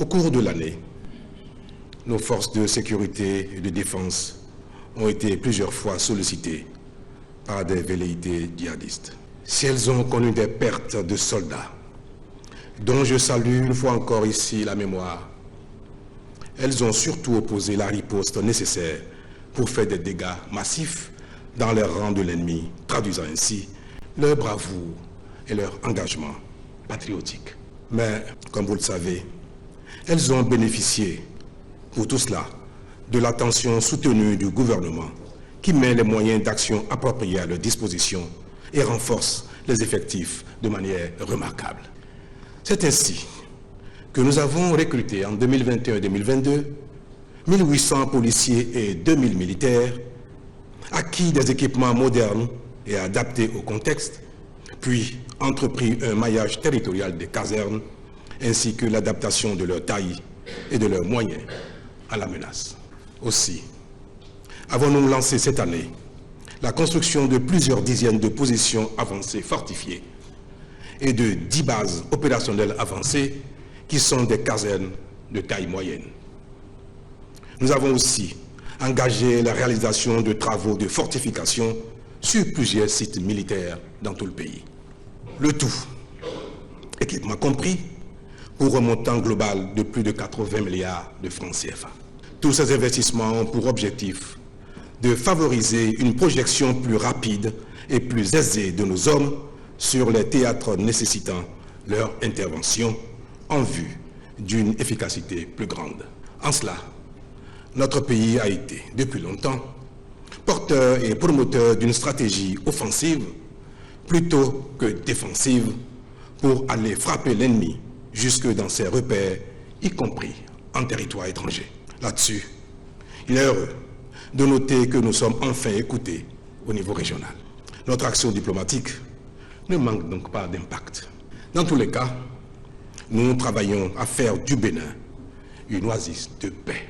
Au cours de l'année, nos forces de sécurité et de défense ont été plusieurs fois sollicitées par des velléités djihadistes. Si elles ont connu des pertes de soldats, dont je salue une fois encore ici la mémoire, elles ont surtout opposé la riposte nécessaire pour faire des dégâts massifs dans les rangs de l'ennemi, traduisant ainsi leur bravoure et leur engagement patriotique. Mais, comme vous le savez, elles ont bénéficié, pour tout cela, de l'attention soutenue du gouvernement qui met les moyens d'action appropriés à leur disposition et renforce les effectifs de manière remarquable. C'est ainsi que nous avons recruté en 2021 et 2022 1800 policiers et 2000 militaires, acquis des équipements modernes et adaptés au contexte, puis entrepris un maillage territorial des casernes ainsi que l'adaptation de leur taille et de leurs moyens à la menace. Aussi, avons-nous lancé cette année la construction de plusieurs dizaines de positions avancées fortifiées et de 10 bases opérationnelles avancées qui sont des casernes de taille moyenne. Nous avons aussi engagé la réalisation de travaux de fortification sur plusieurs sites militaires dans tout le pays. Le tout, équipement compris, pour un montant global de plus de 80 milliards de francs CFA. Tous ces investissements ont pour objectif de favoriser une projection plus rapide et plus aisée de nos hommes sur les théâtres nécessitant leur intervention en vue d'une efficacité plus grande. En cela, notre pays a été, depuis longtemps, porteur et promoteur d'une stratégie offensive plutôt que défensive pour aller frapper l'ennemi jusque dans ses repères, y compris en territoire étranger. Là-dessus, il est heureux de noter que nous sommes enfin écoutés au niveau régional. Notre action diplomatique ne manque donc pas d'impact. Dans tous les cas, nous travaillons à faire du Bénin une oasis de paix.